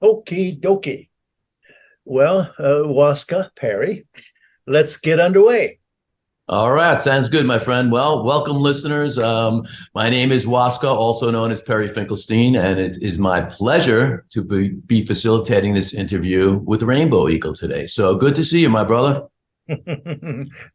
Okie dokie. Well, Waska, Perry, let's get underway. All right, sounds good, my friend. Well, welcome, listeners. My name is Waska, also known as Perry Finkelstein, and it is my pleasure to be facilitating this interview with Rainbow Eagle today. So good to see you, my brother.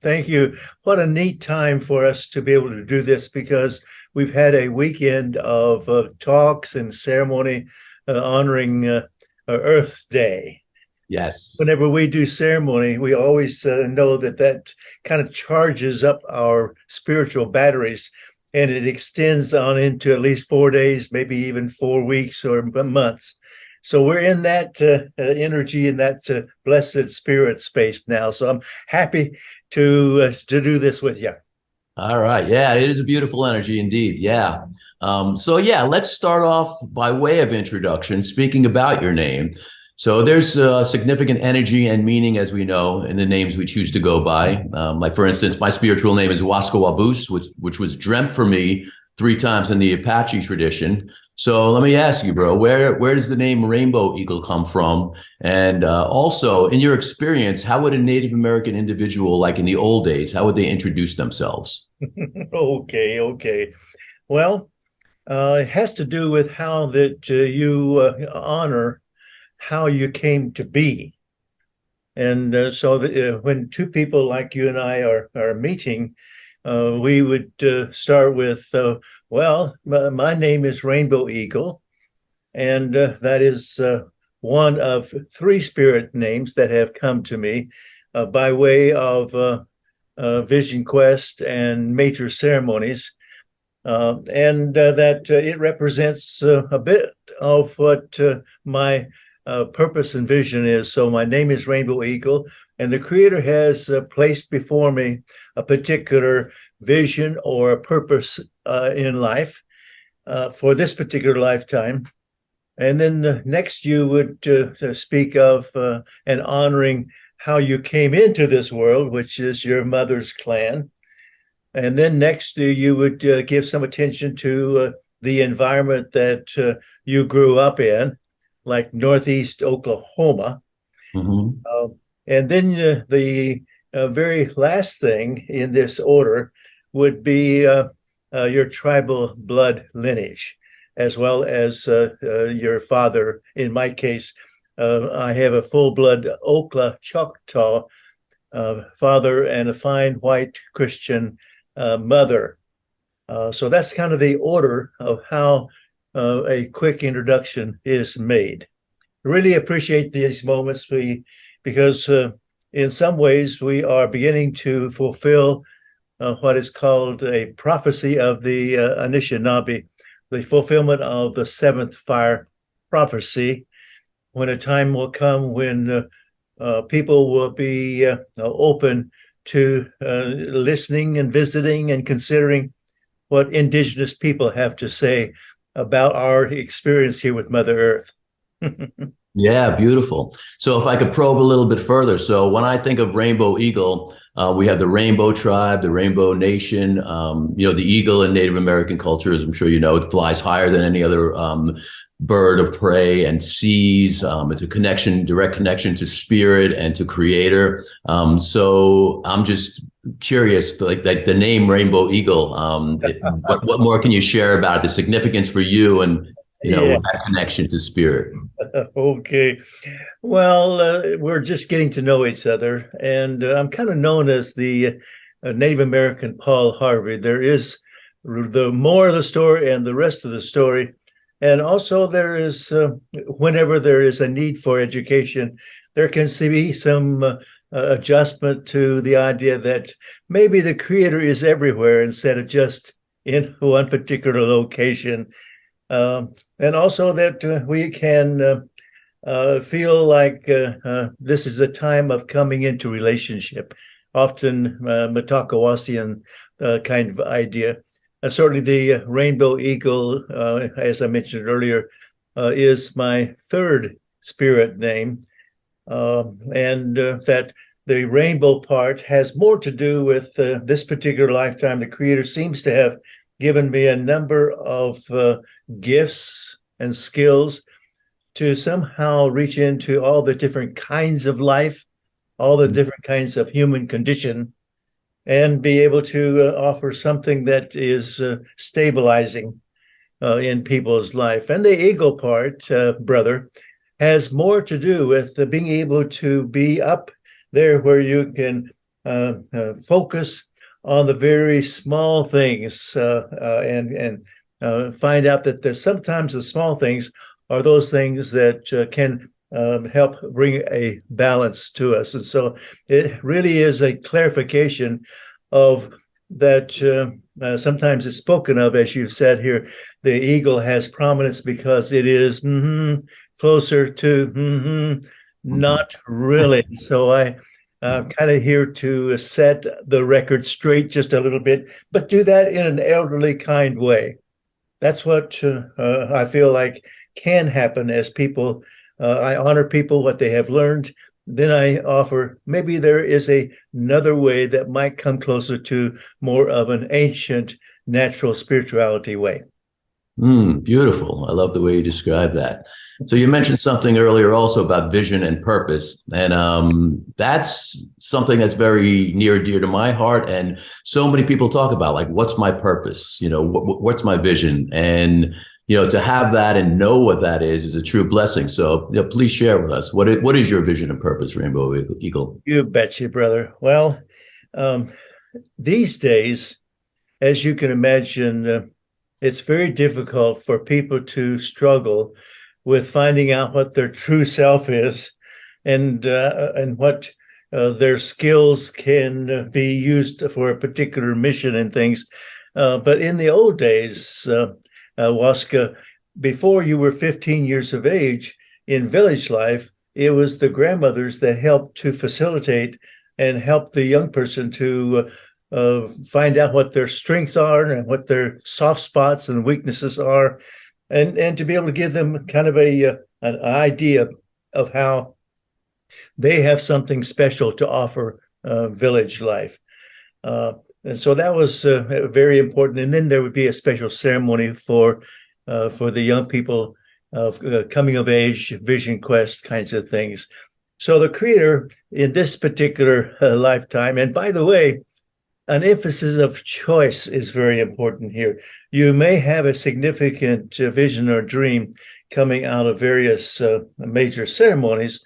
Thank you. What a neat time for us to be able to do this because we've had a weekend of talks and ceremony honoring Earth Day. Yes. Whenever we do ceremony, we always know that kind of charges up our spiritual batteries and it extends on into at least 4 days, maybe even 4 weeks or months. So we're in that energy and that blessed spirit space now. So I'm happy to do this with you. All right. Yeah, it is a beautiful energy indeed. Yeah. So let's start off by way of introduction, speaking about your name. So there's significant energy and meaning, as we know, in the names we choose to go by. Like, for instance, my spiritual name is Waska, which was dreamt for me 3 times in the Apache tradition. So let me ask you, bro, where does the name Rainbow Eagle come from? And also, in your experience, how would a Native American individual, like in the old days, how would they introduce themselves? Okay. Well, it has to do with how that you honor how you came to be. And when two people like you and I are meeting, we would start with, well, my name is Rainbow Eagle, and that is one of 3 spirit names that have come to me by way of Vision Quest and major ceremonies. And that it represents a bit of what my purpose and vision is. So my name is Rainbow Eagle, and the Creator has placed before me a particular vision or a purpose in life for this particular lifetime. And then next you would speak of and honoring how you came into this world, which is your mother's clan. And then next you would give some attention to the environment that you grew up in, like Northeast Oklahoma. Mhm. And then the very last thing in this order would be your tribal blood lineage, as well as your father. In my case, I have a full blood Okla Choctaw father and a fine white Christian mother. So that's kind of the order of how a quick introduction is made. Really appreciate these moments because in some ways we are beginning to fulfill what is called a prophecy of the Anishinaabe, the fulfillment of the 7th fire prophecy, when a time will come when people will be open to listening and visiting and considering what indigenous people have to say about our experience here with Mother Earth. Yeah, beautiful. So if I could probe a little bit further. So when I think of Rainbow Eagle, we have the Rainbow Tribe, the Rainbow Nation. The eagle in Native American culture, as I'm sure you know, it flies higher than any other bird of prey and sees. It's a direct connection to spirit and to creator. So I'm just curious, like the name Rainbow Eagle. What more can you share about it, the significance for you and Yeah. that connection to spirit? Okay. Well, we're just getting to know each other, and I'm kind of known as the Native American Paul Harvey. There is the more of the story and the rest of the story. And also, there is, whenever there is a need for education, there can be some adjustment to the idea that maybe the Creator is everywhere instead of just in one particular location. And also that we can feel like this is a time of coming into relationship, often Metakawasian kind of idea. Certainly the Rainbow Eagle, as I mentioned earlier, is my 3rd spirit name. And that the rainbow part has more to do with this particular lifetime. The Creator seems to have given me a number of gifts and skills to somehow reach into all the different kinds of life, all the different kinds of human condition, and be able to offer something that is stabilizing in people's life. And the ego part, brother, has more to do with being able to be up there where you can focus on the very small things and find out that there's sometimes the small things are those things that can help bring a balance to us. And so it really is a clarification of that. Sometimes it's spoken of, as you've said here, the eagle has prominence because it is closer to not really. So I'm kind of here to set the record straight just a little bit, but do that in an elderly kind way. That's what I feel like can happen as people. I honor people, what they have learned. Then I offer maybe there is another way that might come closer to more of an ancient natural spirituality way. Beautiful. I love the way you describe that. So you mentioned something earlier also about vision and purpose, and that's something that's very near and dear to my heart. And so many people talk about, like, what's my purpose? What's my vision? And to have that and know what that is a true blessing. So please share with us what is your vision and purpose, Rainbow Eagle? You betcha, brother. Well, these days, as you can imagine, it's very difficult for people to struggle with finding out what their true self is, and what their skills can be used for a particular mission and things. But in the old days, WASKA, before you were 15 years of age in village life, it was the grandmothers that helped to facilitate and help the young person to find out what their strengths are and what their soft spots and weaknesses are, and to be able to give them kind of an idea of how they have something special to offer village life. And so that was very important. And then there would be a special ceremony for the young people of coming of age, vision quest kinds of things. So the Creator in this particular lifetime, and by the way, an emphasis of choice is very important here. You may have a significant vision or dream coming out of various major ceremonies,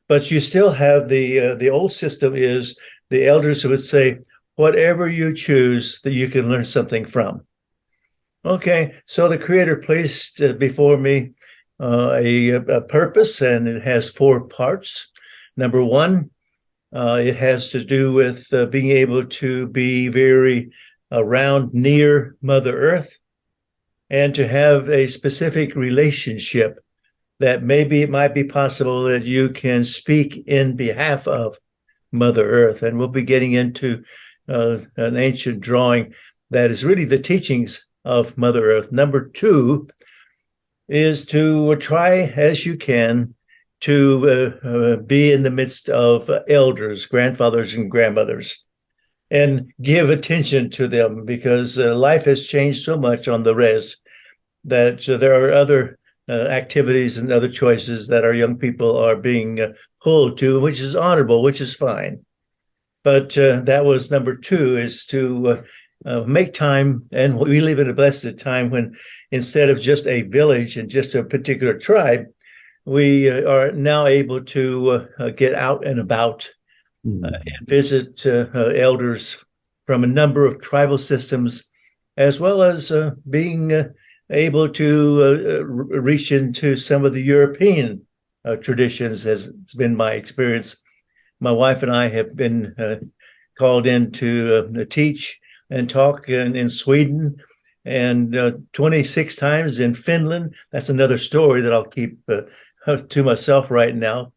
but you still have the old system is the elders would say, whatever you choose, that you can learn something from. Okay, so the Creator placed before me a purpose, and it has 4 parts. Number 1, it has to do with being able to be very around near Mother Earth, and to have a specific relationship that maybe it might be possible that you can speak in behalf of Mother Earth. And we'll be getting into an ancient drawing that is really the teachings of Mother Earth. Number 2 is to try as you can to be in the midst of elders, grandfathers and grandmothers, and give attention to them, because life has changed so much on the res that there are other activities and other choices that our young people are being pulled to, which is honorable, which is fine. But that was number 2, is to make time. And we live in a blessed time when instead of just a village and just a particular tribe, we are now able to get out and about and visit elders from a number of tribal systems, as well as being able to reach into some of the European traditions, as it's been my experience. My wife and I have been called in to teach and talk in Sweden, and 26 times in Finland. That's another story that I'll keep to myself right now.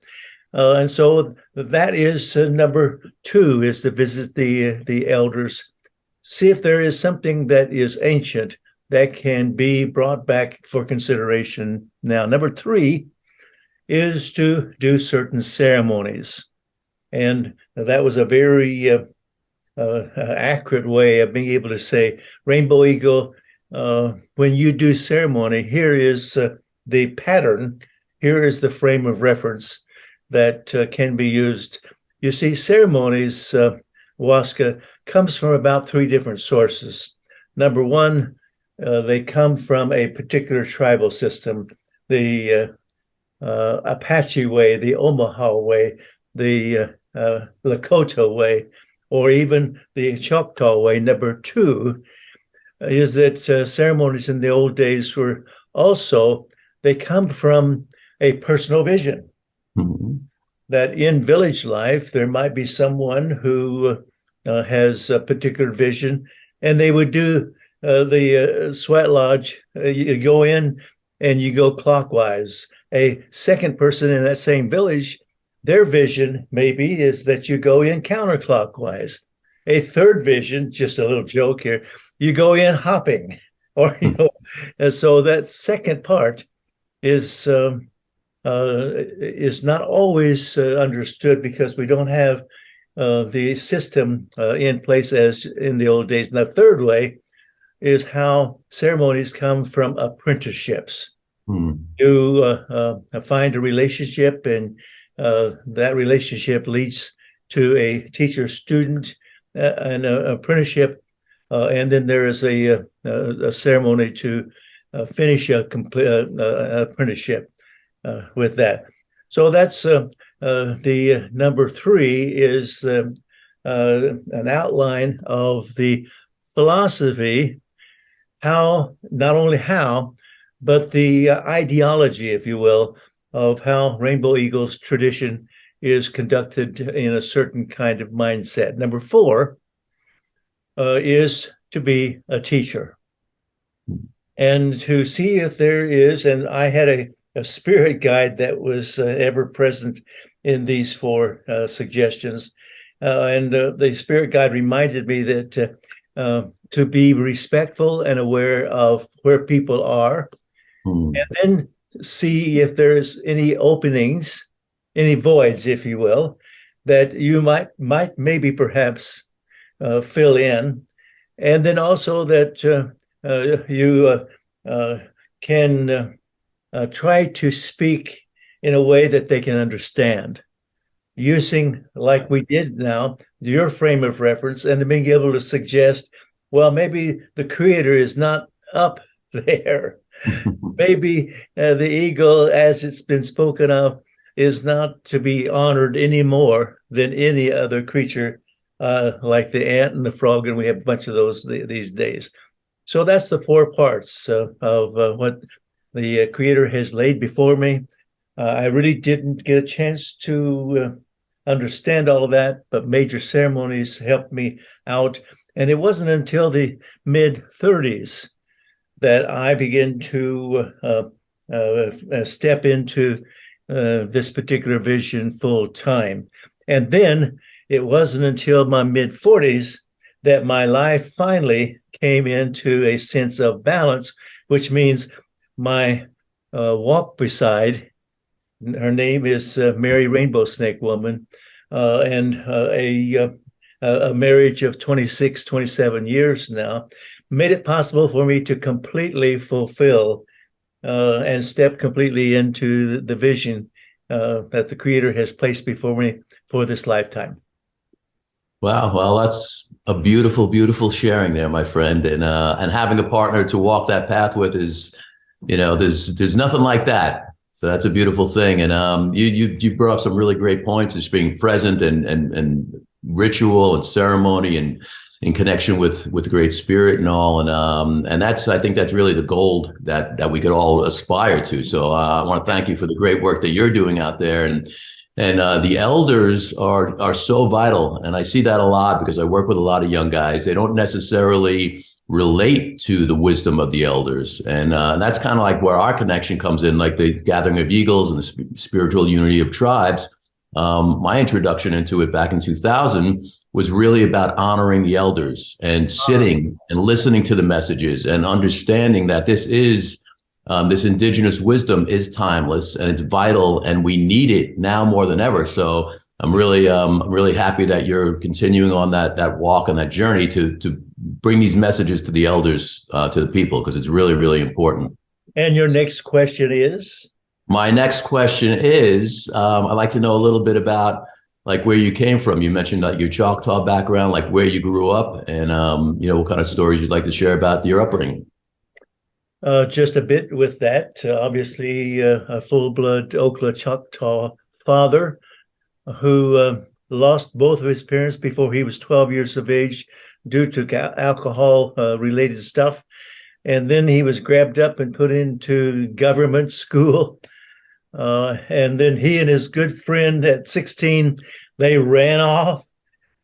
And so that is number 2, is to visit the elders, see if there is something that is ancient that can be brought back for consideration now. Number 3 is to do certain ceremonies. And that was a very accurate way of being able to say, Rainbow Eagle, when you do ceremony, here is the pattern, here is the frame of reference that can be used. You see, ceremonies, WASKA, comes from about three different sources. Number one, they come from a particular tribal system, the Apache way, the Omaha way, the Lakota way, or even the Choctaw way. Number two is that ceremonies in the old days were also, they come from a personal vision. Mm-hmm. That in village life, there might be someone who has a particular vision, and they would do the sweat lodge. You go in and you go clockwise. A second person in that same village, their vision maybe is that you go in counterclockwise. A third vision, just a little joke here, you go in hopping, or and so that second part is not always understood because we don't have the system in place as in the old days. And the third way is how ceremonies come from apprenticeships. You find a relationship, and that relationship leads to a teacher-student, an apprenticeship, and then there is a ceremony to finish a complete apprenticeship with that. So that's the number three is an outline of the philosophy, how, not only how, but the ideology, if you will, of how Rainbow Eagle's tradition is conducted in a certain kind of mindset. Number four is to be a teacher and to see if there is, and I had a spirit guide that was ever present in these four suggestions. And the spirit guide reminded me that to be respectful and aware of where people are, and then see if there's any openings, any voids, if you will, that you might maybe perhaps fill in. And then also that you can try to speak in a way that they can understand, using, like we did now, your frame of reference, and being able to suggest, well, maybe the Creator is not up there. Maybe the eagle, as it's been spoken of, is not to be honored any more than any other creature, like the ant and the frog, and we have a bunch of those these days. So that's the four parts of what the Creator has laid before me. I really didn't get a chance to understand all of that, but major ceremonies helped me out. And it wasn't until the mid-30s that I began to step into this particular vision full time. And then it wasn't until my mid-40s that my life finally came into a sense of balance, which means my walk beside, her name is Mary Rainbow Snake Woman, and a marriage of 26, 27 years now, made it possible for me to completely fulfill and step completely into the vision that the Creator has placed before me for this lifetime. Wow, well, that's a beautiful, beautiful sharing there, my friend, and having a partner to walk that path with is, there's nothing like that. So that's a beautiful thing, and you brought up some really great points, just being present and ritual and ceremony and in connection with the Great Spirit and all, and I think that's really the gold that we could all aspire to. So I want to thank you for the great work that you're doing out there, and the elders are so vital, and I see that a lot because I work with a lot of young guys. They don't necessarily relate to the wisdom of the elders, and that's kind of like where our connection comes in, like the Gathering of Eagles and the spiritual unity of tribes. My introduction into it back in 2000 was really about honoring the elders and sitting and listening to the messages and understanding that this indigenous wisdom is timeless and it's vital, and we need it now more than ever. So I'm really happy that you're continuing on that walk and that journey to bring these messages to the elders, to the people, because it's really, really important. And your next question is? My next question is, I'd like to know a little bit about like where you came from. You mentioned your Choctaw background, like where you grew up, and what kind of stories you'd like to share about your upbringing. Just a bit with that. Obviously, a full-blood Okla Choctaw father who lost both of his parents before he was 12 years of age due to alcohol related stuff. And then he was grabbed up and put into government school. And then he and his good friend at 16, they ran off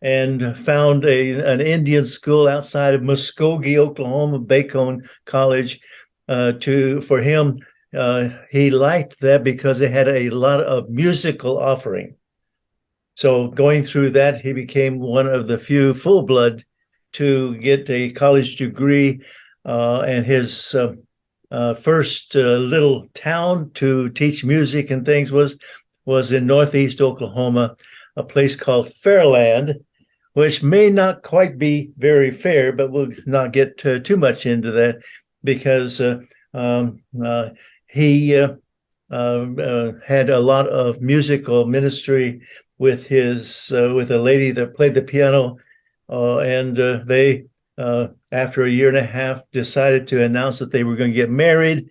and found an Indian school outside of Muskogee, Oklahoma, Bacone College. For him, he liked that because it had a lot of musical offering. So going through that, he became one of the few full blood to get a college degree. And his first little town to teach music and things was in Northeast Oklahoma, a place called Fairland, which may not quite be very fair, but we'll not get too much into that because he had a lot of musical ministry with with a lady that played the piano, and they after a year and a half decided to announce that they were going to get married,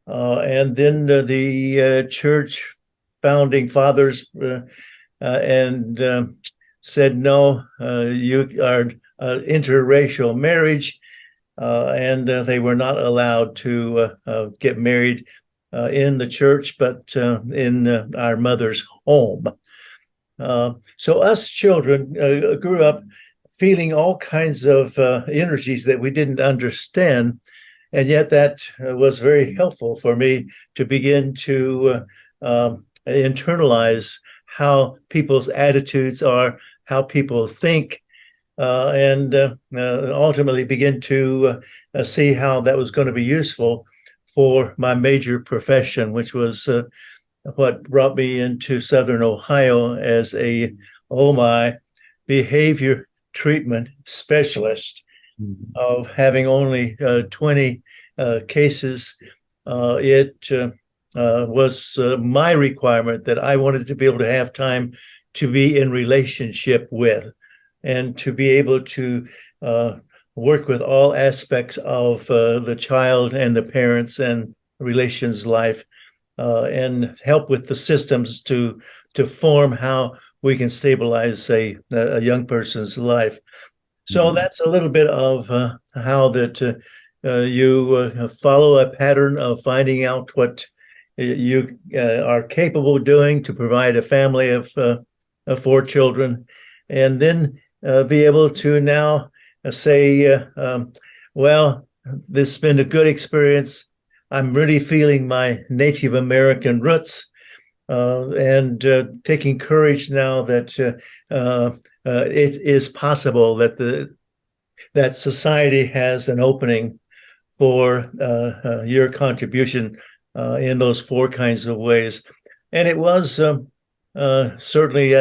and then the church founding fathers and said no, you are interracial marriage, and they were not allowed to get married in the church, but in our mother's home. So us children grew up feeling all kinds of energies that we didn't understand. And yet that was very helpful for me to begin to internalize how people's attitudes are, how people think, and ultimately begin to see how that was going to be useful for my major profession, which was what brought me into Southern Ohio as a, oh my, behavior treatment specialist. Of having only 20 cases. It was my requirement that I wanted to be able to have time to be in relationship with and to be able to work with all aspects of the child and the parents and relations life, and help with the systems to form how we can stabilize a young person's life. So that's a little bit of how that you follow a pattern of finding out what you are capable of doing to provide a family of 4 children, and then be able to now say, well, this has been a good experience. I'm really feeling my Native American roots, and taking courage now that it is possible that society has an opening for your contribution in those 4 kinds of ways. And it was certainly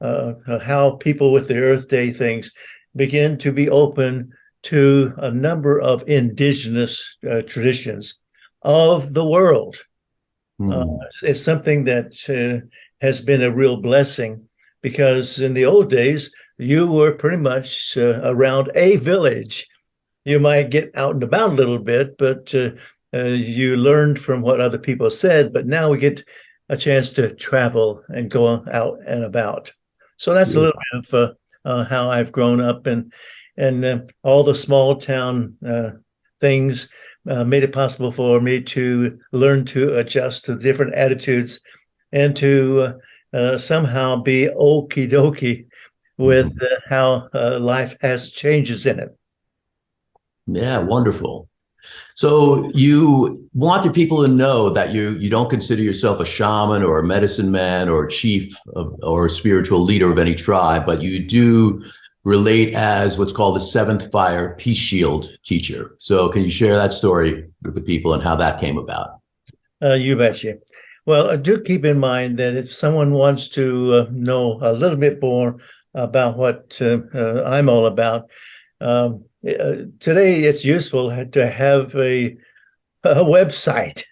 how people with the Earth Day things begin to be open to a number of indigenous traditions of the world. It's something that has been a real blessing, because in the old days, you were pretty much around a village. You might get out and about a little bit, but you learned from what other people said. But now we get a chance to travel and go out and about. So that's a little bit of how I've grown up, and all the small town things made it possible for me to learn to adjust to different attitudes and to somehow be okie dokie with how life has changes in it. Yeah, wonderful. So you wanted people to know that you don't consider yourself a shaman or a medicine man or a chief or a spiritual leader of any tribe, but you do relate as what's called the seventh fire peace shield teacher. So can you share that story with the people and how that came about? You betcha. Well, do keep in mind that if someone wants to know a little bit more about what I'm all about, today it's useful to have a website.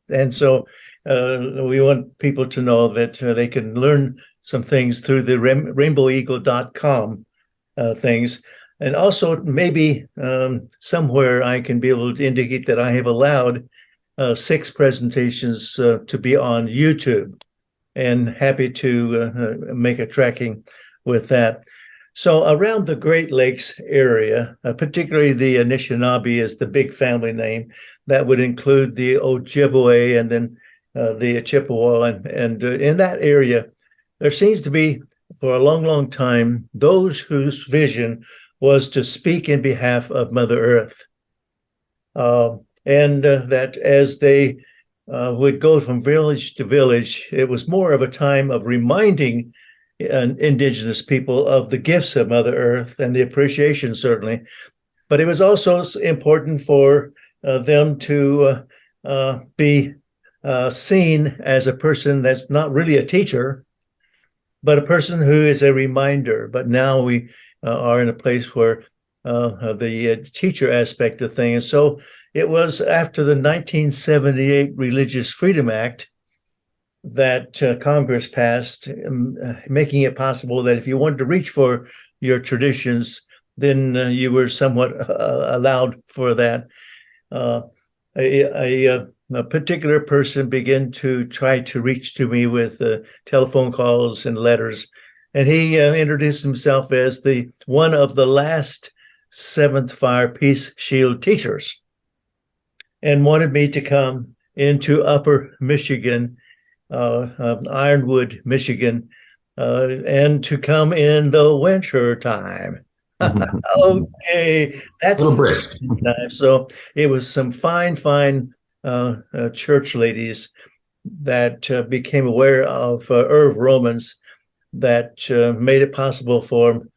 And so we want people to know that they can learn some things through the rainboweagle.com things. And also, maybe somewhere I can be able to indicate that I have allowed 6 presentations to be on YouTube, and happy to make a tracking with that. So around the Great Lakes area, particularly the Anishinaabe is the big family name. That would include the Ojibwe and then the Chippewa. And in that area, there seems to be, for a long, long time, those whose vision was to speak in behalf of Mother Earth. That as they would go from village to village, it was more of a time of reminding indigenous people of the gifts of Mother Earth and the appreciation, certainly. But it was also important for them to be seen as a person that's not really a teacher, but a person who is a reminder. But now we are in a place where the teacher aspect of things. So it was after the 1978 Religious Freedom Act that Congress passed, making it possible that if you wanted to reach for your traditions, then you were somewhat allowed for that. A particular person began to try to reach to me with telephone calls and letters, and he introduced himself as the one of the last Seventh Fire Peace Shield teachers, and wanted me to come into Upper Michigan, Ironwood, Michigan, and to come in the winter time. Okay, that's a little brisk. Time. So it was some fine church ladies that became aware of Irv Romans, that made it possible for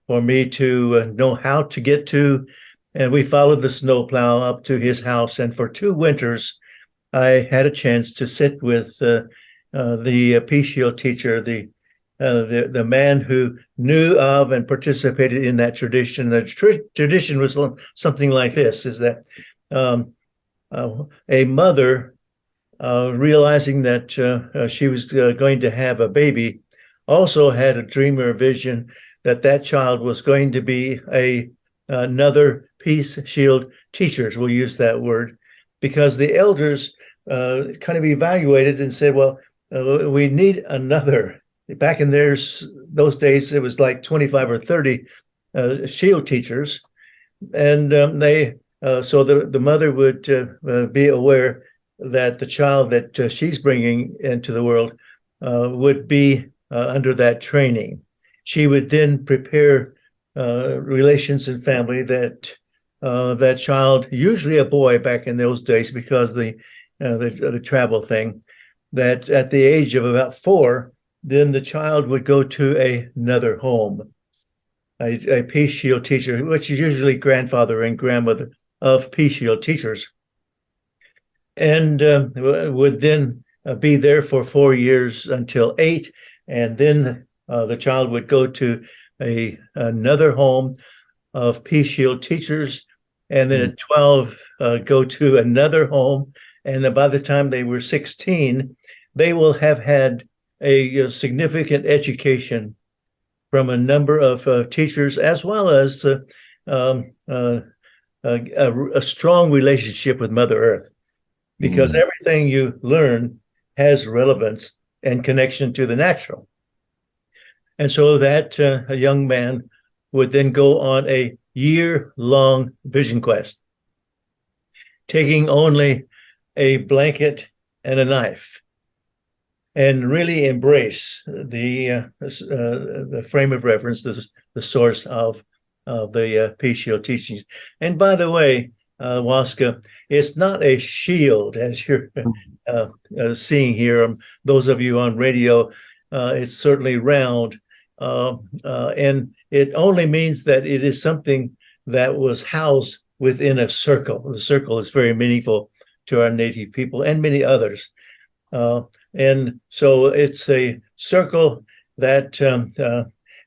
me to know how to get to, and we followed the snowplow up to his house. And for 2 winters, I had a chance to sit with the Peace Shield teacher, the man who knew of and participated in that tradition. The tradition was something like this: is that a mother, realizing that she was going to have a baby, also had a dream or a vision that that child was going to be another Peace Shield teachers. We'll use that word, because the elders kind of evaluated and said, well, we need another. Back in those days, it was like 25 or 30 Shield teachers. And so the mother would be aware that the child that she's bringing into the world would be under that training. She would then prepare relations and family that that child, usually a boy back in those days, because the travel thing, that at the age of about 4, then the child would go to another home, a Peace Shield teacher, which is usually grandfather and grandmother of Peace Shield teachers, and would then be there for 4 years until 8, and then the child would go to another home of Peace Shield teachers, and then at 12 go to another home, and then by the time they were 16, they will have had a significant education from a number of teachers, as well as a strong relationship with Mother Earth, because everything you learn has relevance and connection to the natural. And so that a young man would then go on a year-long vision quest, taking only a blanket and a knife, and really embrace the frame of reference, the source of the Peace Shield teachings. And by the way, WASKA, it's not a shield as you're seeing here. Those of you on radio, it's certainly round, and it only means that it is something that was housed within a circle. The circle is very meaningful to our Native people and many others. And so it's a circle that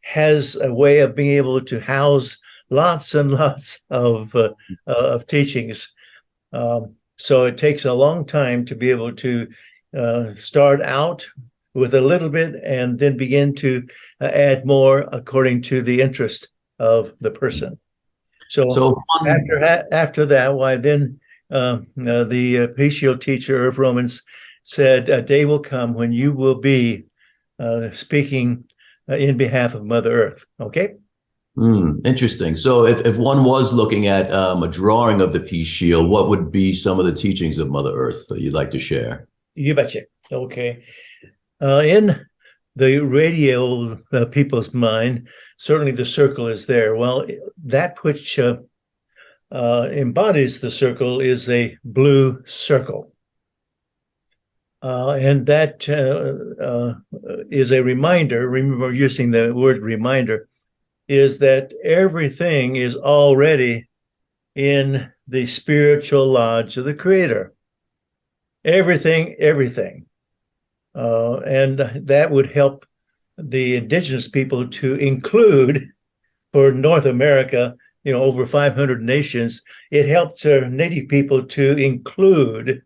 has a way of being able to house lots and lots of teachings. So it takes a long time to be able to start out with a little bit and then begin to add more according to the interest of the person. So So after that, why then the patrial teacher of Romans said, "A day will come when you will be speaking in behalf of Mother Earth." Okay. Interesting. So if one was looking at a drawing of the peace shield, what would be some of the teachings of Mother Earth that you'd like to share? You betcha. Okay. In the radio people's mind, certainly the circle is there. Well, that which embodies the circle is a blue circle. And that is a reminder. Remember, using the word reminder, is that everything is already in the spiritual lodge of the Creator. Everything. And that would help the indigenous people to include, for North America, over 500 nations, it helped Native people to include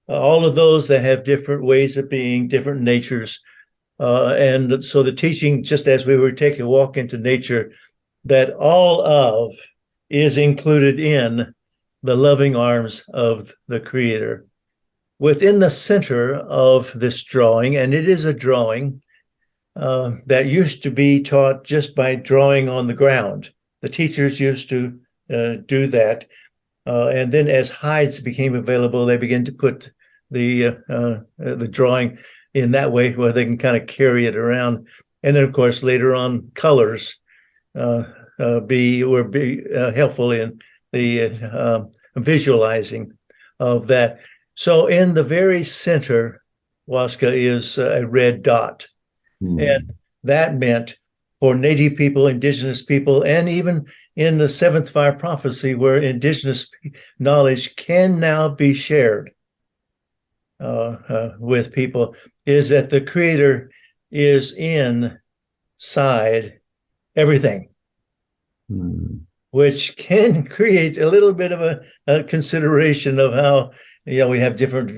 all of those that have different ways of being, different natures. And so the teaching, just as we were taking a walk into nature, that all of is included in the loving arms of the Creator. Within the center of this drawing, and it is a drawing that used to be taught just by drawing on the ground. The teachers used to do that. And then as hides became available, they began to put the drawing in that way where they can kind of carry it around. And then, of course, later on, colors were helpful in the visualizing of that. So in the very center, WASKA is a red dot. And that meant for Native people, indigenous people, and even in the seventh fire prophecy, where indigenous knowledge can now be shared with people, is that the Creator is inside everything, which can create a little bit of a consideration of how we have different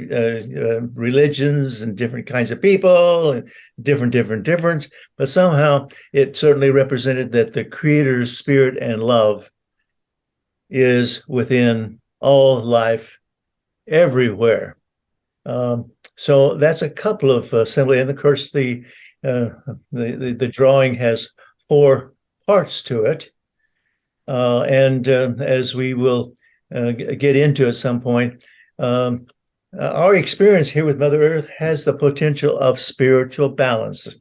religions and different kinds of people and different, but somehow it certainly represented that the Creator's spirit and love is within all life everywhere. So that's a couple of assembly, and of course the drawing has 4 parts to it, and as we will get into at some point. Our experience here with Mother Earth has the potential of spiritual balance,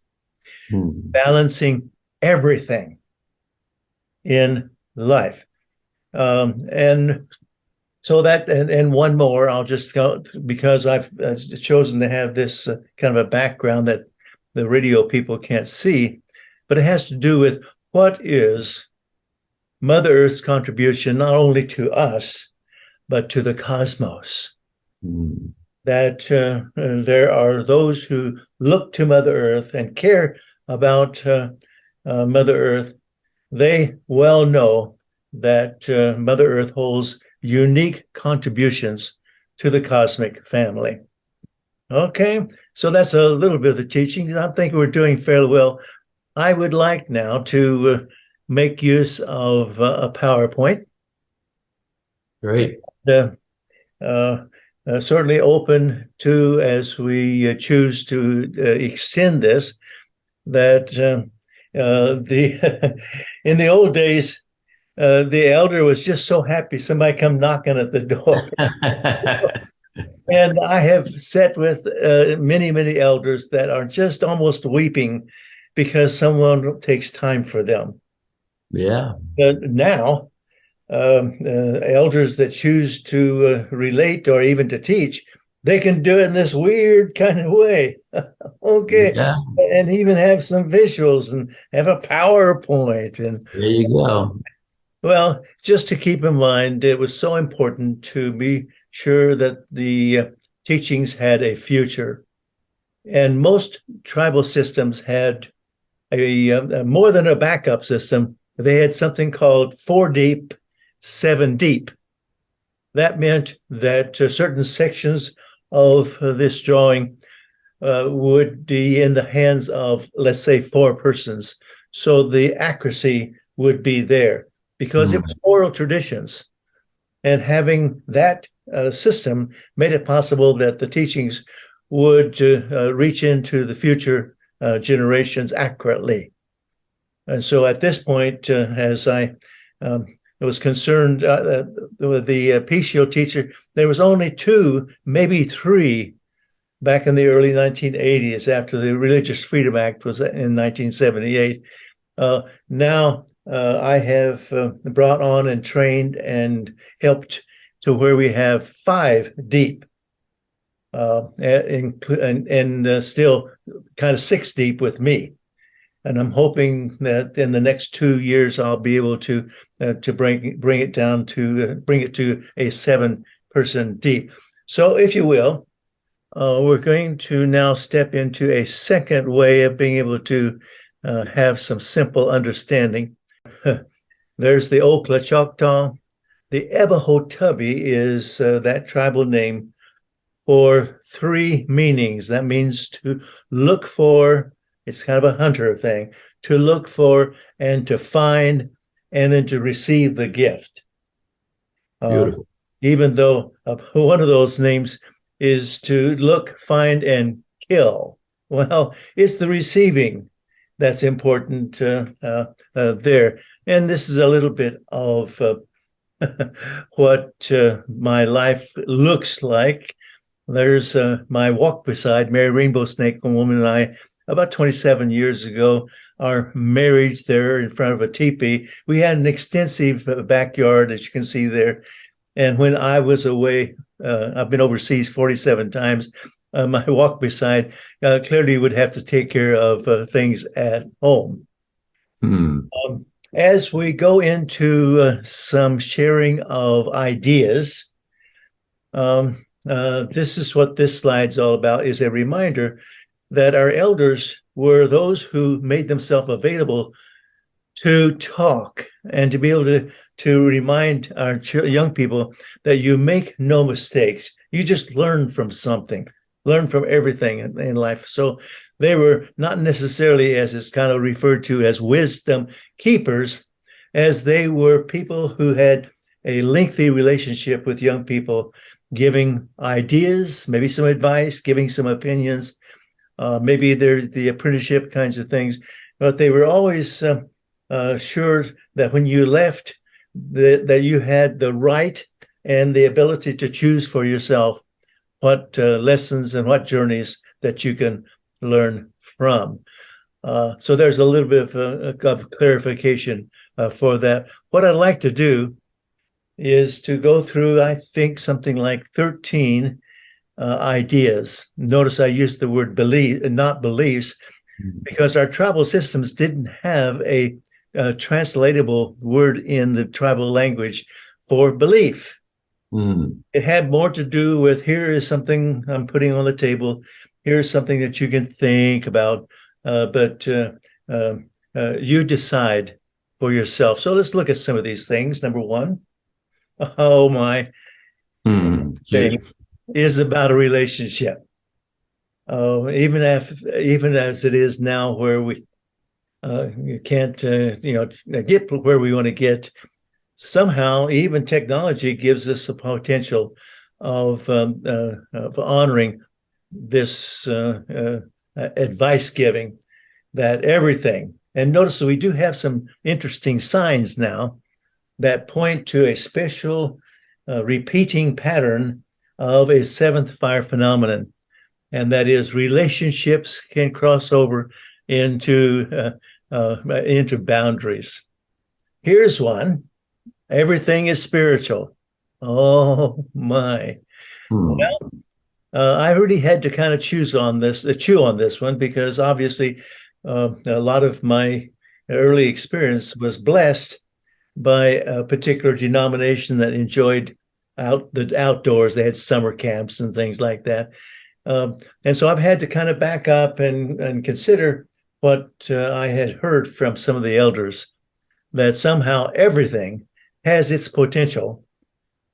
balancing everything in life. And so that, and one more, I'll just go, because I've chosen to have this kind of a background that the radio people can't see, but it has to do with what is Mother Earth's contribution, not only to us, but to the cosmos. That there are those who look to Mother Earth and care about Mother Earth. They well know that Mother Earth holds unique contributions to the cosmic family. Okay, so that's a little bit of the teaching. I think we're doing fairly well. I would like now to make use of a PowerPoint. Great. Certainly open to, as we choose to extend this, that in the old days, the elder was just so happy somebody come knocking at the door. And I have sat with many elders that are just almost weeping because someone takes time for them. Yeah. Now, elders that choose to relate or even to teach, they can do it in this weird kind of way. Okay. Yeah. And even have some visuals and have a PowerPoint. And there you go. Well, just to keep in mind, it was so important to be sure that the teachings had a future. And most tribal systems had a more than a backup system. They had something called 4 deep, 7 deep. That meant that certain sections of this drawing would be in the hands of, let's say, 4 persons. So the accuracy would be there because it was oral traditions. And having that system made it possible that the teachings would reach into the future generations accurately. And so at this point, as I was concerned with the PCO teacher, there was only 2, maybe 3, back in the early 1980s after the Religious Freedom Act was in 1978. Now I have brought on and trained and helped to where we have 5 deep, and still kind of 6 deep with me. And I'm hoping that in the next 2 years I'll be able to bring it down to bring it to a 7-person deep. So, if you will, we're going to now step into a second way of being able to have some simple understanding. There's the Okla Choctaw. The Ebahotubi is that tribal name for 3 meanings. That means to look for, it's kind of a hunter thing, to look for and to find and then to receive the gift. Beautiful. Even though one of those names is to look, find, and kill. Well, it's the receiving that's important there. And this is a little bit of what my life looks like. There's my walk beside Mary Rainbow Snake, a woman and I, about 27 years ago, our marriage there in front of a teepee. We had an extensive backyard, as you can see there. And when I was away, I've been overseas 47 times. My walk beside clearly would have to take care of things at home. As we go into some sharing of ideas, this is what this slide's all about, is a reminder that our elders were those who made themselves available to talk and to be able to remind our young people that you make no mistakes. You just learn from something, learn from everything in life. So they were not necessarily, as is kind of referred to, as wisdom keepers, as they were people who had a lengthy relationship with young people, giving ideas, maybe some advice, giving some opinions, maybe they're the apprenticeship kinds of things, but they were always sure that when you left, that you had the right and the ability to choose for yourself what lessons and what journeys that you can learn from. So there's a little bit of clarification for that. What I'd like to do is to go through, I think, something like 13 ideas. Notice I used the word belief and not beliefs, because our tribal systems didn't have a translatable word in the tribal language for belief. It had more to do with, here is something I'm putting on the table, here's something that you can think about, but you decide for yourself. So let's look at some of these things. Number 1, oh my, thing is about a relationship. Even as it is now, where we can't get where we want to get, somehow even technology gives us the potential of honoring this advice giving, that everything. And notice that we do have some interesting signs now that point to a special repeating pattern of a 7th fire phenomenon, and that is relationships can cross over into boundaries. Here's one: everything is spiritual. Oh my! Well, I really had to kind of chew on this one, because obviously a lot of my early experience was blessed by a particular denomination that enjoyed the outdoors. They had summer camps and things like that. And so I've had to kind of back up and consider what I had heard from some of the elders, that somehow everything has its potential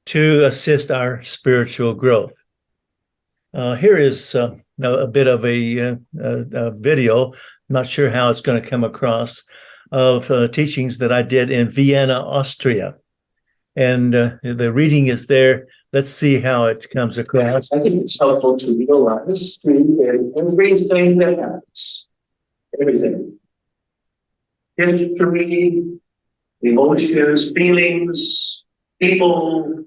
to assist our spiritual growth. Here is a bit of a video. Not sure how it's going to come across of teachings that I did in Vienna, Austria. And the reading is there. Let's see how it comes across. I think it's helpful to realize in everything that happens, everything, history, emotions, feelings, people,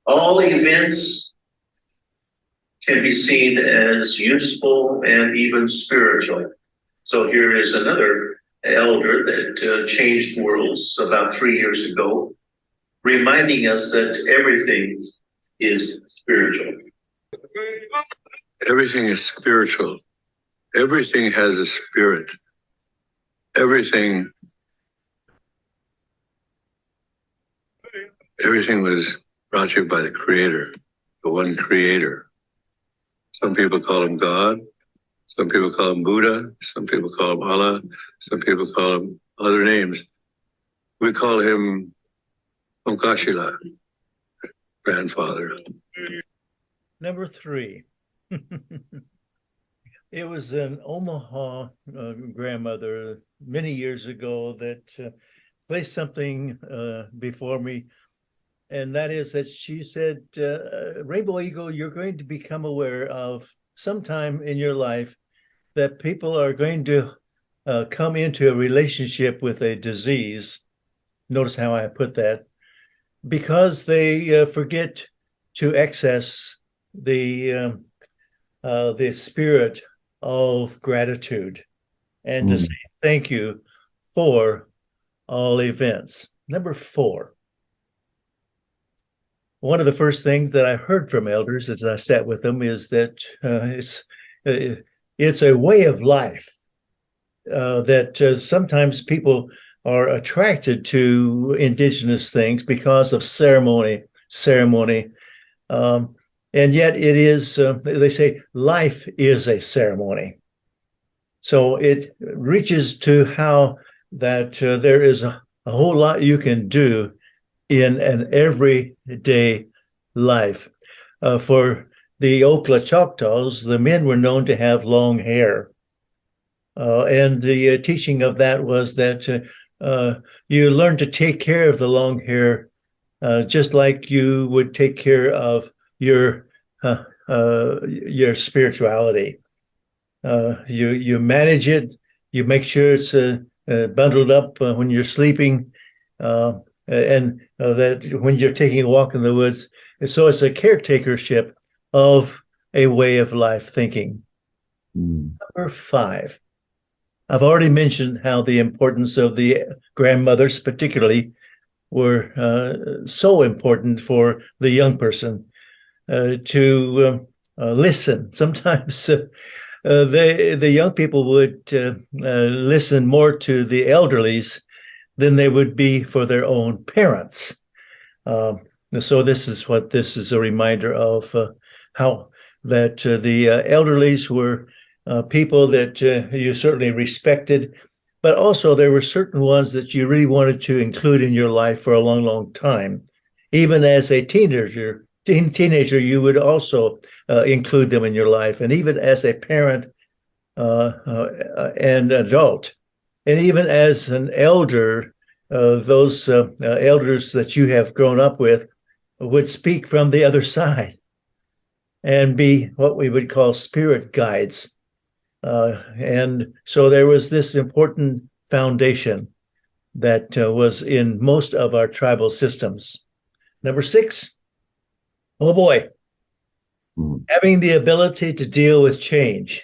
all events can be seen as useful and even spiritual. So here is another elder that changed worlds about 3 years ago, reminding us that everything is spiritual. Everything is spiritual. Everything has a spirit. Everything was brought to you by the Creator, the one Creator. Some people call him God. Some people call him Buddha. Some people call him Allah. Some people call him other names. We call him Onkashila, grandfather. Number 3. It was an Omaha grandmother many years ago that placed something before me. And that is that she said, Rainbow Eagle, you're going to become aware of sometime in your life that people are going to come into a relationship with a disease. Notice how I put that. Because they forget to access the spirit of gratitude and to say thank you for all events. Number 4. One of the first things that I heard from elders as I sat with them is that it's a way of life that sometimes people are attracted to indigenous things because of ceremony. And yet it is, they say, life is a ceremony. So it reaches to how that there is a whole lot you can do in an everyday life. For the Okla Choctaws, the men were known to have long hair. And the teaching of that was that you learn to take care of the long hair just like you would take care of your spirituality. You manage it. You make sure it's bundled up when you're sleeping, and that when you're taking a walk in the woods. So it's a caretakership of a way of life thinking. Number 5. I've already mentioned how the importance of the grandmothers, particularly, were so important for the young person to listen. Sometimes the young people would listen more to the elderlies than they would be for their own parents. So this is a reminder of how that the elderlies were people that you certainly respected, but also there were certain ones that you really wanted to include in your life for a long, long time. Even as a teenager, you would also include them in your life, and even as a parent and adult, and even as an elder, those elders that you have grown up with would speak from the other side and be what we would call spirit guides. And so there was this important foundation that was in most of our tribal systems. Number 6, oh boy, having the ability to deal with change.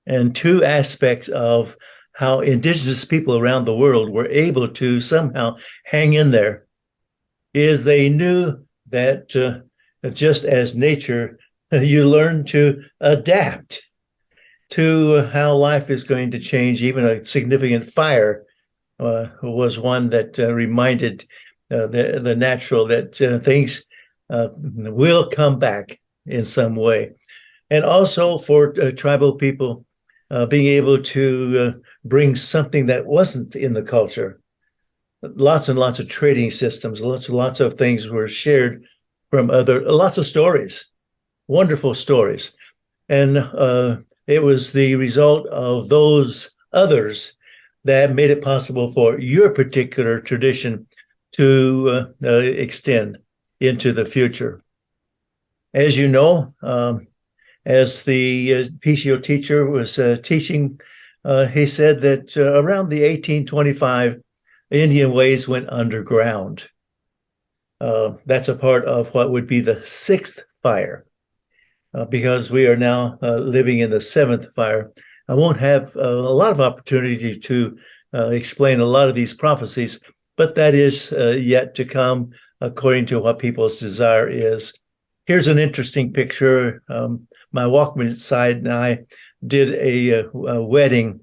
And 2 aspects of how indigenous people around the world were able to somehow hang in there is they knew that just as nature, you learn to adapt to how life is going to change. Even a significant fire was one that reminded the natural that things will come back in some way. And also for tribal people, being able to bring something that wasn't in the culture. Lots and lots of trading systems, lots of things were shared from lots of stories wonderful stories. And it was the result of those others that made it possible for your particular tradition to extend into the future. As you know, as the PCO teacher was teaching, he said that around the 1825, Indian ways went underground. That's a part of what would be the sixth fire, because we are now living in the seventh fire. I won't have a lot of opportunity to explain a lot of these prophecies, but that is yet to come according to what people's desire is. Here's an interesting picture. My Walkman side and I did a wedding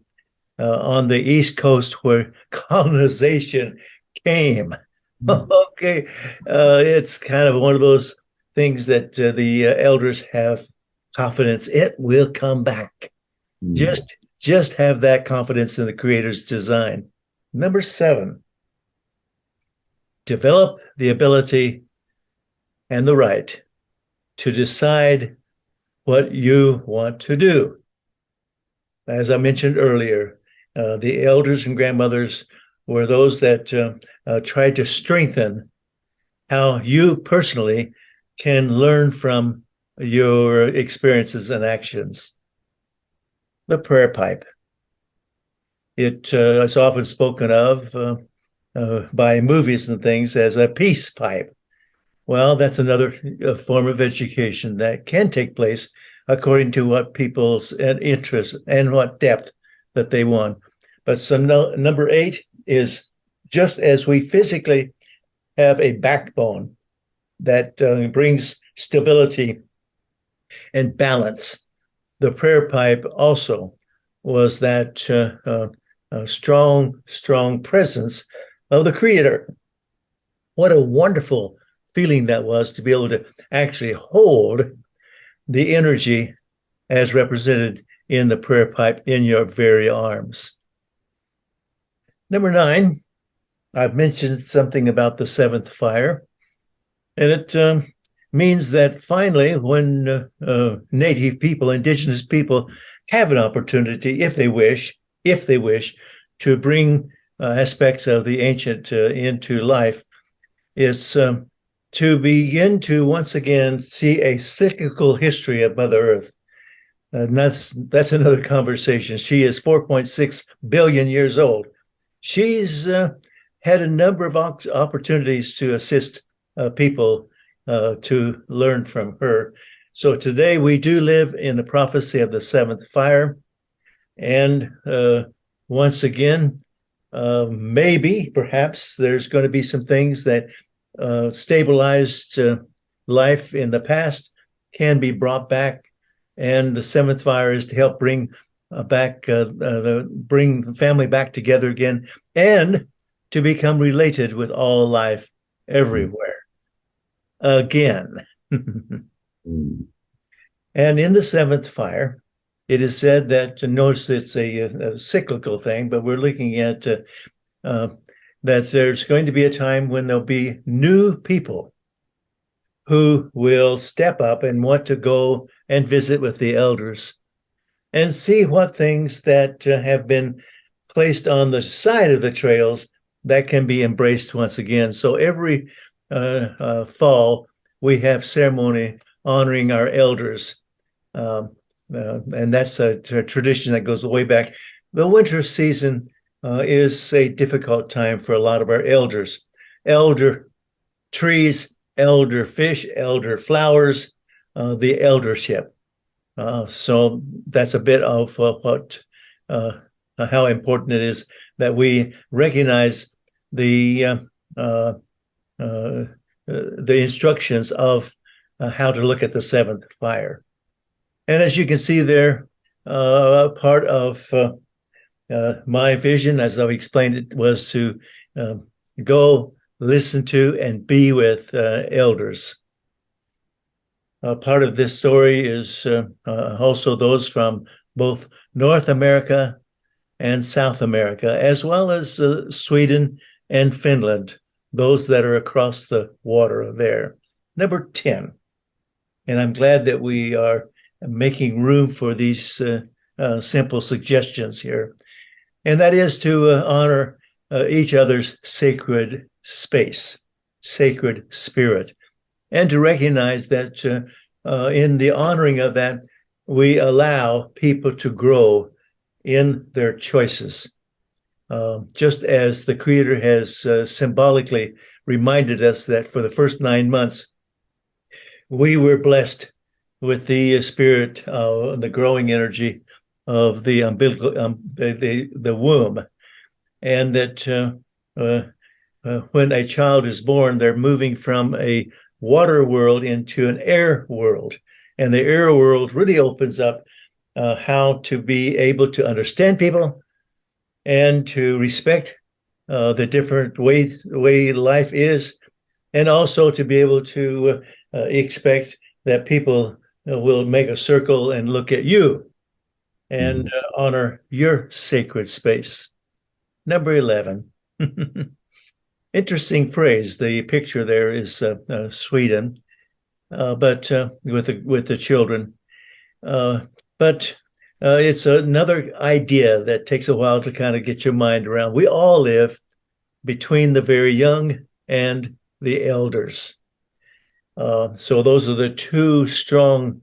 on the East Coast where colonization came. Okay, it's kind of one of those things that the elders have confidence it will come back. Just have that confidence in the Creator's design. Number 7, develop the ability and the right to decide what you want to do. As I mentioned earlier, the elders and grandmothers were those that tried to strengthen how you personally can learn from your experiences and actions. The prayer pipe. It is often spoken of by movies and things as a peace pipe. Well, that's another form of education that can take place according to what people's interest and what depth that they want. But so number 8 is just as we physically have a backbone that brings stability and balance, the prayer pipe also was that strong presence of the Creator. What a wonderful feeling that was to be able to actually hold the energy as represented in the prayer pipe in your very arms. Number 9, I've mentioned something about the 7th fire, and it means that finally when native people, indigenous people have an opportunity, if they wish, to bring aspects of the ancient into life, is to begin to once again see a cyclical history of Mother Earth. And that's another conversation. She is 4.6 billion years old. She's had a number of opportunities to assist people to learn from her. So today we do live in the prophecy of the 7th fire. And once again, maybe, perhaps, there's going to be some things that stabilized life in the past can be brought back, and the 7th fire is to help bring bring the family back together again, and to become related with all life everywhere again. And in the 7th fire, it is said that, notice it's a cyclical thing, but we're looking at that there's going to be a time when there'll be new people who will step up and want to go and visit with the elders and see what things that have been placed on the side of the trails that can be embraced once again. So every fall, we have ceremony honoring our elders. And that's a tradition that goes way back. The winter season is a difficult time for a lot of our elders. Elder trees, elder fish, elder flowers, the eldership. So that's a bit of how important it is that we recognize the instructions of how to look at the 7th fire. And as you can see there, part of my vision, as I've explained it, was to go listen to and be with elders. Part of this story is also those from both North America and South America, as well as Sweden and Finland, those that are across the water there. Number 10. And I'm glad that we are making room for these simple suggestions here. And that is to honor each other's sacred space, sacred spirit, and to recognize that in the honoring of that, we allow people to grow in their choices. Just as the Creator has symbolically reminded us that for the first 9 months, we were blessed with the spirit, the growing energy of the umbilical, the womb, and that when a child is born, they're moving from a water world into an air world, and the air world really opens up how to be able to understand people and to respect the different way life is, and also to be able to expect that people will make a circle and look at you and honor your sacred space. Number 11. Interesting phrase. The picture there is Sweden, but with the children. But it's another idea that takes a while to kind of get your mind around. We all live between the very young and the elders. So those are the two strong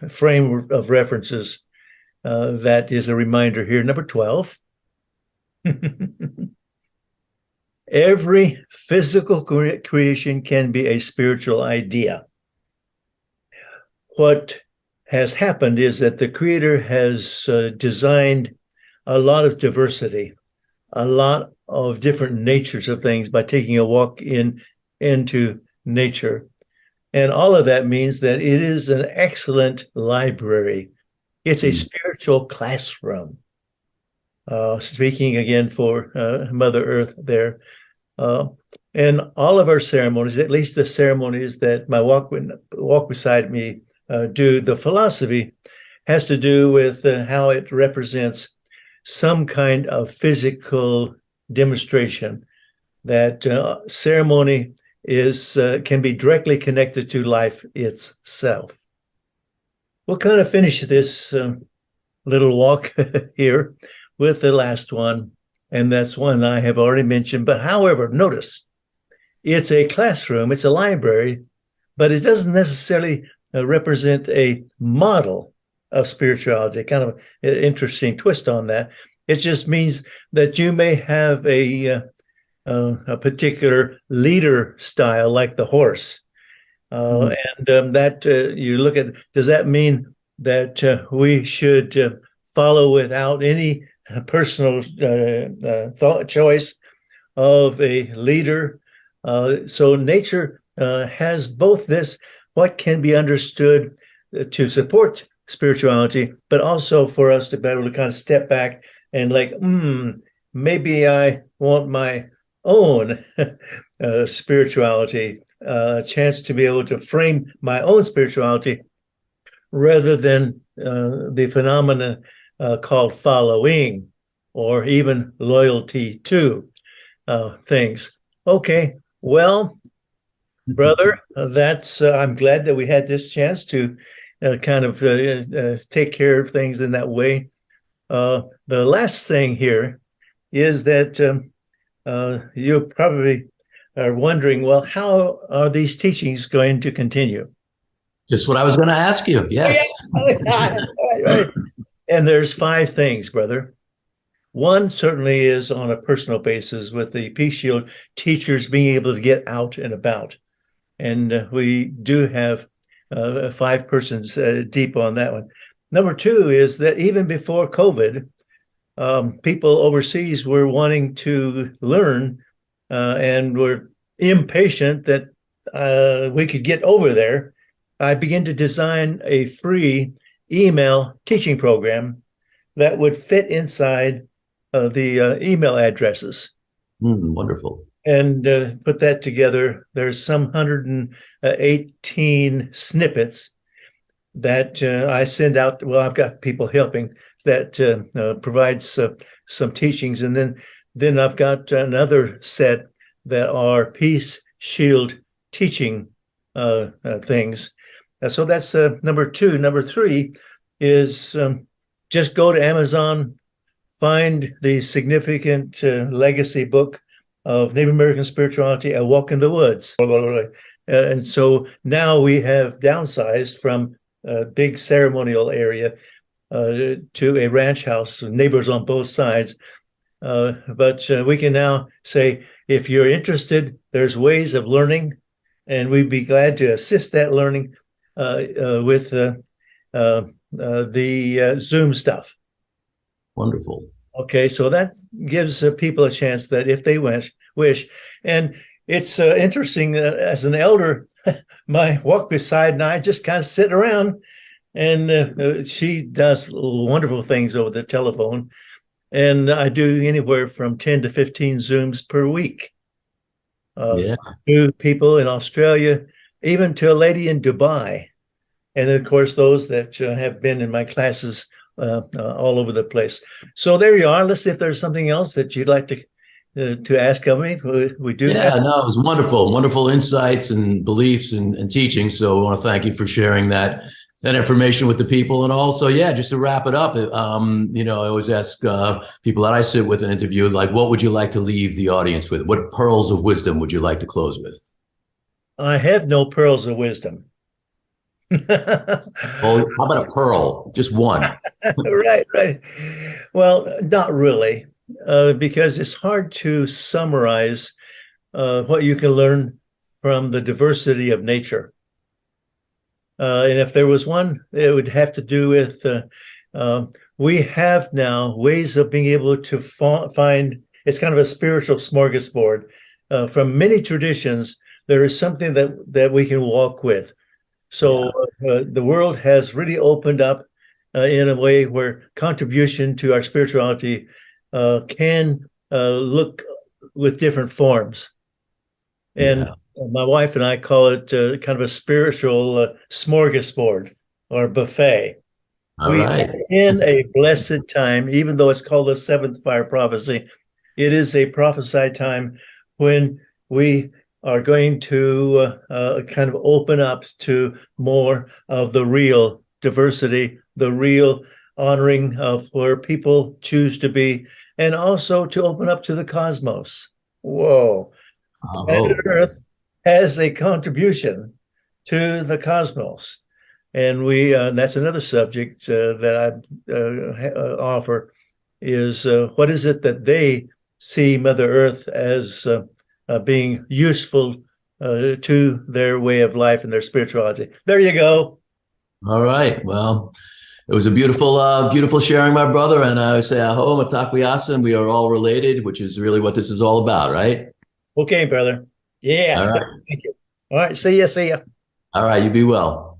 frame of references that is a reminder here. Number 12. Every physical creation can be a spiritual idea. What has happened is that the Creator has designed a lot of diversity, a lot of different natures of things by taking a walk into nature. And all of that means that it is an excellent library. It's a spiritual classroom. Speaking again for Mother Earth there. And all of our ceremonies, at least the ceremonies that my walk beside me do, the philosophy has to do with how it represents some kind of physical demonstration, that ceremony can be directly connected to life itself. We'll kind of finish this little walk here with the last one, and that's one I have already mentioned. But however, notice, it's a classroom, it's a library, but it doesn't necessarily represent a model of spirituality. Kind of an interesting twist on that. It just means that you may have a particular leader style, like the horse, and that you look at. Does that mean that we should follow without any personal thought choice of a leader? So nature has both this, what can be understood to support spirituality, but also for us to be able to kind of step back and like, maybe I want my own spirituality, a chance to be able to frame my own spirituality rather than the phenomenon called following or even loyalty to things. Okay, well, brother, that's I'm glad that we had this chance to kind of take care of things in that way. The last thing here is that you probably are wondering, well, how are these teachings going to continue? Just what I was going to ask you. Yes. Right. And there's 5 things, brother. One certainly is on a personal basis with the Peace Shield teachers being able to get out and about. And we do have 5 persons deep on that one. Number 2 is that even before COVID, people overseas were wanting to learn and were impatient that we could get over there. I began to design a free email teaching program that would fit inside the email addresses. Wonderful. And put that together. There's some 118 snippets that I send out. Well, I've got people helping that provides some teachings. And then I've got another set that are Peace Shield teaching things. So that's number two. Number three is just go to Amazon, find the significant legacy book of Native American spirituality, A Walk in the Woods. And so now we have downsized from a big ceremonial area to a ranch house, neighbors on both sides. But we can now say, if you're interested, there's ways of learning, and we'd be glad to assist that learning with the Zoom stuff. Wonderful. Okay, so that gives people a chance that if they wish. And it's interesting, as an elder, my walk beside and I just kind of sit around, and she does wonderful things over the telephone. And I do anywhere from 10 to 15 Zooms per week. Yeah. To people in Australia, even to a lady in Dubai. And then, of course, those that have been in my classes all over the place. So there you are. Let's see if there's something else that you'd like to ask of me. We do. Yeah, no, it was wonderful insights and beliefs and teaching. So I want to thank you for sharing that information with the people. And also, yeah, just to wrap it up, I always ask people that I sit with and interview, like, what would you like to leave the audience with? What pearls of wisdom would you like to close with? I have no pearls of wisdom. Well, how about a pearl? Just one. Right. Well, not really, because it's hard to summarize what you can learn from the diversity of nature. And if there was one, it would have to do with we have now ways of being able to find, it's kind of a spiritual smorgasbord. From many traditions, there is something that we can walk with. So the world has really opened up in a way where contribution to our spirituality can look with different forms. And my wife and I call it kind of a spiritual smorgasbord or buffet. All right. Are in a blessed time, even though it's called the seventh fire prophecy. It is a prophesied time when we are going to kind of open up to more of the real diversity, the real honoring of where people choose to be, and also to open up to the cosmos. Whoa. Planet Earth has a contribution to the cosmos. And that's another subject that I offer is what is it that they see Mother Earth as being useful to their way of life and their spirituality. There you go. All right. Well, it was a beautiful sharing, my brother. And I say, aho, matakwiyasa, and we are all related, which is really what this is all about, right? Okay, brother. Yeah. All right. Thank you. All right. See ya. All right. You be well.